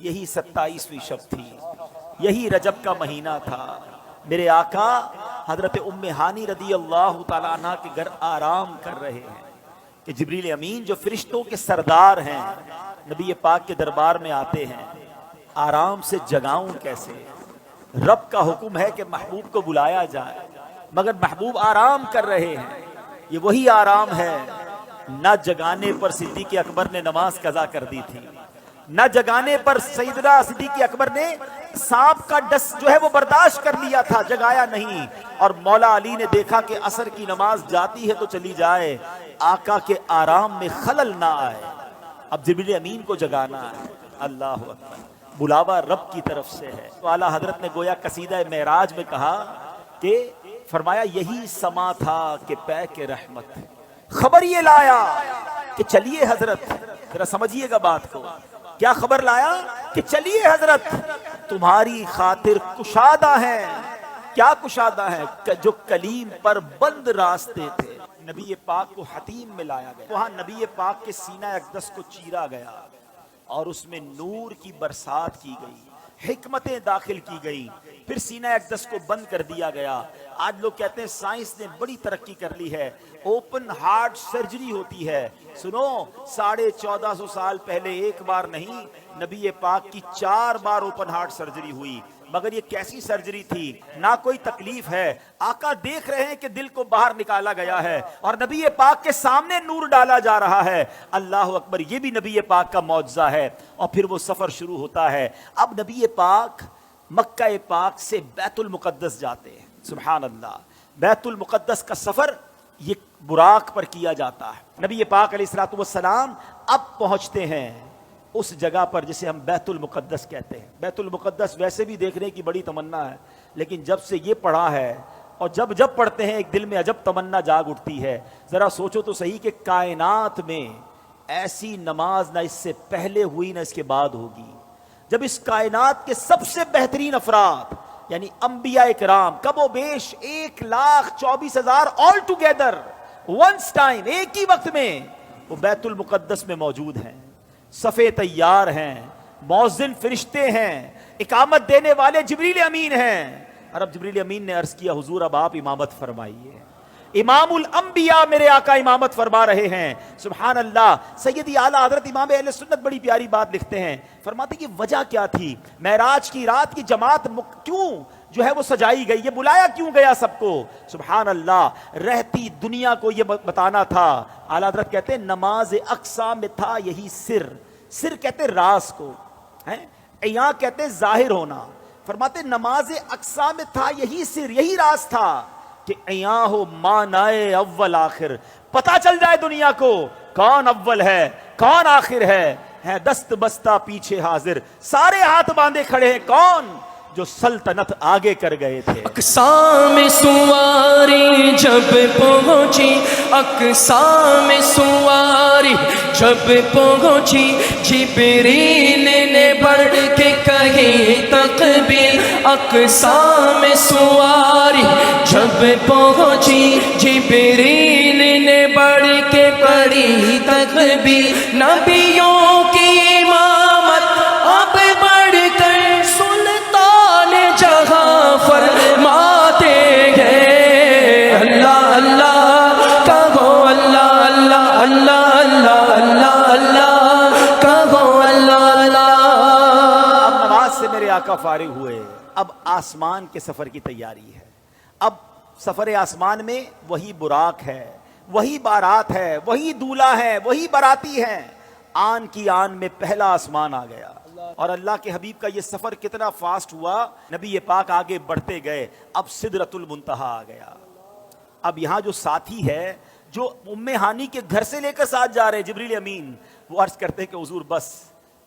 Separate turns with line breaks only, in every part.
یہی 27ویں شب تھی، یہی رجب کا مہینہ تھا۔ میرے آقا حضرت ام ہانی رضی اللہ تعالیٰ عنہ کے گھر آرام کر رہے ہیں کہ جبریل امین جو فرشتوں کے سردار ہیں نبی پاک کے دربار میں آتے ہیں۔ آرام سے جگاؤں کیسے؟ رب کا حکم ہے کہ محبوب کو بلایا جائے، مگر محبوب آرام کر رہے ہیں۔ یہ وہی آرام ہے، نہ جگانے پر صدیق اکبر نے نماز قضا کر دی تھی، نہ جگانے پر سیدنا صدیق اکبر نے سانپ کا ڈس جو ہے وہ برداشت کر لیا تھا، جگایا نہیں۔ اور مولا علی نے دیکھا کہ عصر کی نماز جاتی ہے تو چلی جائے، آقا کے آرام میں خلل نہ آئے، اب جبریل امین کو جگانا ہے۔ اللہ اکبر، بلاوا رب کی طرف سے ہے۔ تو اعلیٰ حضرت نے گویا قصیدہ معراج میں کہا کہ فرمایا یہی سما تھا کہ پے کے رحمت، خبر یہ لایا کہ چلیے حضرت، ذرا سمجھیے گا بات کو، کیا خبر لایا کہ چلیے حضرت تمہاری خاطر کشادہ ہیں۔ کیا کشادہ ہیں؟ جو کلیم پر بند راستے تھے۔ نبی پاک کو حتیم میں لایا گیا، وہاں نبی پاک کے سینہ اقدس کو چیرا گیا اور اس میں نور کی برسات کی گئی، حکمتیں داخل کی گئی، پھر سینہ اقدس کو بند کر دیا گیا۔ آج لوگ کہتے ہیں سائنس نے بڑی ترقی کر لی ہے، اوپن ہارٹ سرجری ہوتی ہے۔ سنو، 1450 سال پہلے ایک بار نہیں، نبی پاک کی 4 بار اوپن ہارٹ سرجری ہوئی، مگر یہ کیسی سرجری تھی؟ نہ کوئی تکلیف ہے، آقا دیکھ رہے ہیں کہ دل کو باہر نکالا گیا ہے اور نبی پاک کے سامنے نور ڈالا جا رہا ہے۔ اللہ اکبر، یہ بھی نبی پاک کا معجزہ ہے۔ اور پھر وہ سفر شروع ہوتا ہے۔ اب نبی پاک مکہ پاک سے بیت المقدس جاتے ہیں۔ سبحان اللہ، بیت المقدس کا سفر یہ براق پر کیا جاتا ہے۔ نبی پاک علیہ الصلوۃ والسلام اب پہنچتے ہیں اس جگہ پر جسے ہم بیت المقدس کہتے ہیں۔ بیت المقدس ویسے بھی دیکھنے کی بڑی تمنا ہے، لیکن جب سے یہ پڑھا ہے اور جب پڑھتے ہیں ایک دل میں عجب تمنا جاگ اٹھتی ہے۔ ذرا سوچو تو صحیح کہ کائنات میں ایسی نماز نہ اس سے پہلے ہوئی نہ اس کے بعد ہوگی، جب اس کائنات کے سب سے بہترین افراد یعنی انبیاء کرام کم و بیش 1,24,000 آل ٹوگیدر ونس ٹائم، ایک ہی وقت میں وہ بیت المقدس میں موجود ہیں، صفے تیار ہیں، مؤذن فرشتے ہیں، اقامت دینے والے جبریل امین ہیں۔ اور اب جبریل امین نے عرض کیا حضور اب آپ امامت فرمائیے۔ امام الانبیاء میرے آقا امامت فرما رہے ہیں۔ سبحان اللہ، سیدی اعلیٰ حضرت امام اہل سنت بڑی پیاری بات لکھتے ہیں، فرماتے کہ وجہ کیا تھی؟ معراج کی رات کی جماعت کیوں جو ہے وہ سجائی گئی، یہ بلایا کیوں گیا سب کو؟ سبحان اللہ، رہتی دنیا کو یہ بتانا تھا۔ اعلیٰ حضرت کہتے ہیں نماز اقصا میں تھا یہی سر، سر کہتے راز کو، عیاں کہتے ظاہر ہونا۔ فرماتے نماز اقصا میں تھا یہی سر، یہی راز تھا کہ عیاں ہو مانائے اول آخر، پتہ چل جائے دنیا کو کون اول ہے کون آخر ہے دست بستہ پیچھے حاضر، سارے ہاتھ باندھے کھڑے ہیں، کون؟ جو سلطنت آگے کر گئے تھے۔
اقصا میں سواری جب پہنچی، اقصا میں سواری جب پہنچی، جبریل نے بڑھ کے کہی تکبیر۔ اقصا میں سواری جب پہنچی، جبریل نے بڑھ کے پڑھی تکبیر۔ نبیوں کی امامت اب بڑھ کر فرماتے ہیں، اللہ اللہ کہو، اللہ اللہ اللہ اللہ اللہ اللہ کہو، اللہ اللہ۔
اب نماز سے میرے آقا فارغ ہوئے، اب آسمان کے سفر کی تیاری ہے۔ اب سفر آسمان میں وہی براق ہے، وہی بارات ہے، وہی دولہا ہے، وہی باراتی ہیں۔ آن کی آن میں پہلا آسمان آ گیا اور اللہ کے حبیب کا یہ سفر کتنا فاسٹ ہوا، نبی پاک آگے بڑھتے گئے، اب سدرۃ المنتہا آ گیا۔ اب یہاں جو ساتھی ہے جو ام ہانی کے گھر سے لے کر ساتھ جا رہے جبریل امین، وہ عرض کرتے ہیں کہ حضور بس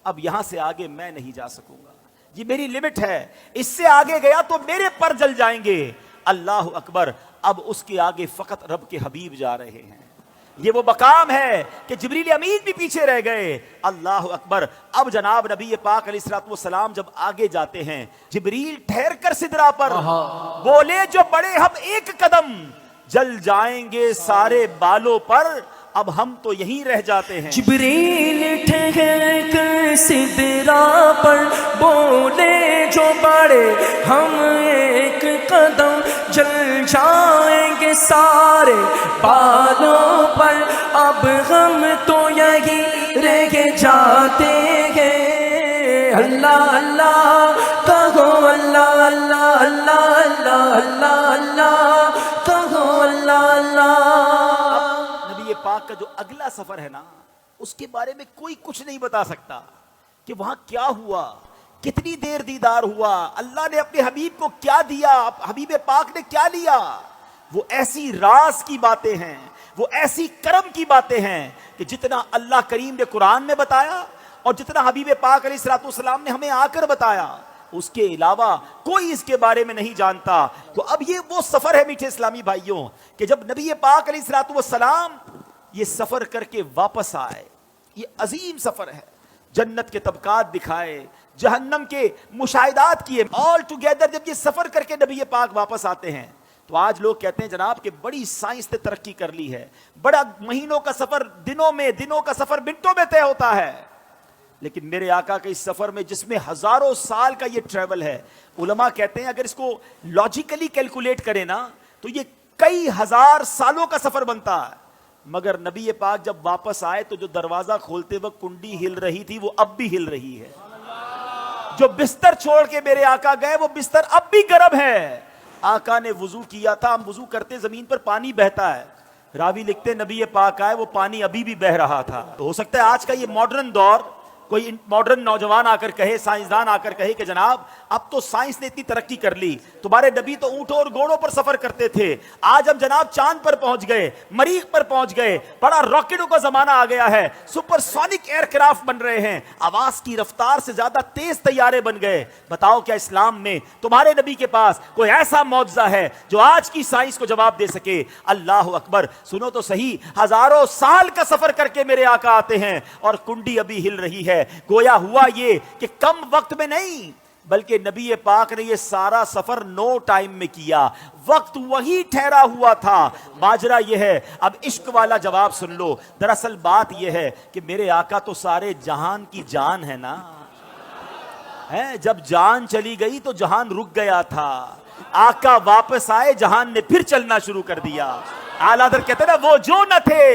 اب یہاں سے آگے میں نہیں جا سکوں گا، یہ میری لمٹ ہے، اس سے آگے گیا تو میرے پر جل جائیں گے۔ اللہ اکبر، اب اس کے آگے فقط رب کے حبیب جا رہے ہیں۔ یہ وہ مقام ہے کہ جبریل امین بھی پیچھے رہ گئے۔ اللہ اکبر، اب جناب نبی پاک علیہ الصلوۃ والسلام جب آگے جاتے ہیں، جبریل ٹھہر کر سدرا پر بولے جو بڑے ہم ایک قدم، جل جائیں گے سارے بالوں پر، اب ہم تو یہیں رہ جاتے ہیں۔
جبریل ٹھہر کر سدرا پر سارے ہم ایک قدم چل جائیں گے سارے بالوں پر اب ہم تو یہی رہ جاتے ہیں اللہ اللہ کہو اللہ اللہ اللہ اللہ اللہ اللہ کہو اللہ اللہ
نبی پاک کا جو اگلا سفر ہے نا اس کے بارے میں کوئی کچھ نہیں بتا سکتا کہ وہاں کیا ہوا کتنی دیر دیدار ہوا اللہ نے اپنے حبیب کو کیا دیا حبیب پاک نے کیا لیا وہ ایسی راز کی باتیں ہیں وہ ایسی کرم کی باتیں ہیں کہ جتنا اللہ کریم نے قرآن میں بتایا اور جتنا حبیب پاک علیہ الصلوۃ والسلام نے ہمیں آ کر بتایا اس کے علاوہ کوئی اس کے بارے میں نہیں جانتا تو اب یہ وہ سفر ہے میٹھے اسلامی بھائیوں کہ جب نبی پاک علیہ الصلوۃ والسلام یہ سفر کر کے واپس آئے یہ عظیم سفر ہے جنت کے طبقات دکھائے جہنم کے مشاہدات کیے آل ٹوگیدر جب یہ سفر کر کے نبی پاک واپس آتے ہیں تو آج لوگ کہتے ہیں جناب کہ بڑی سائنس نے ترقی کر لی ہے بڑا مہینوں کا سفر دنوں کا سفر منٹوں میں طے ہوتا ہے لیکن میرے آقا کے اس سفر میں جس میں ہزاروں سال کا یہ ٹریول ہے علماء کہتے ہیں اگر اس کو لاجیکلی کیلکولیٹ کریں نا تو یہ کئی ہزار سالوں کا سفر بنتا ہے مگر نبی پاک جب واپس آئے تو جو دروازہ کھولتے وقت کنڈی ہل رہی تھی وہ اب بھی ہل رہی ہے جو بستر چھوڑ کے میرے آقا گئے وہ بستر اب بھی گرم ہے آقا نے وضو کیا تھا ہم وضو کرتے زمین پر پانی بہتا ہے راوی لکھتے نبی پاک آئے وہ پانی ابھی بھی بہ رہا تھا تو ہو سکتا ہے آج کا یہ ماڈرن دور کوئی ماڈرن نوجوان آ کر کہے سائنسدان آ کر کہے کہ جناب اب تو سائنس نے اتنی ترقی کر لی تمہارے نبی تو اونٹوں اور گھوڑوں پر سفر کرتے تھے آج ہم جناب چاند پر پہنچ گئے مریخ پر پہنچ گئے بڑا راکٹوں کا زمانہ آ گیا ہے سپر سونک ایئر کرافٹ بن رہے ہیں آواز کی رفتار سے زیادہ تیز طیارے بن گئے بتاؤ کیا اسلام میں تمہارے نبی کے پاس کوئی ایسا معجزہ ہے جو آج کی سائنس کو جواب دے سکے اللہ اکبر سنو تو صحیح ہزاروں سال کا سفر کر کے میرے آقا آتے ہیں اور کنڈی ابھی ہل رہی ہے گویا ہوا یہ کہ کم وقت میں نہیں بلکہ نبی پاک نے یہ سارا سفر نو ٹائم میں کیا وقت وہی ٹھہرا ہوا تھا ماجرا یہ ہے اب عشق والا جواب سن لو دراصل بات یہ ہے کہ میرے آقا تو سارے جہان کی جان ہے نا جب جان چلی گئی تو جہان رک گیا تھا آقا واپس آئے جہان نے پھر چلنا شروع کر دیا اعلیٰ حضرت کہتے ہیں نا وہ جو نہ تھے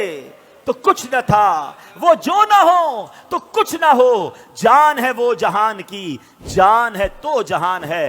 تو کچھ نہ تھا وہ جو نہ ہو تو کچھ نہ ہو جان ہے وہ جہان کی جان ہے تو جہان ہے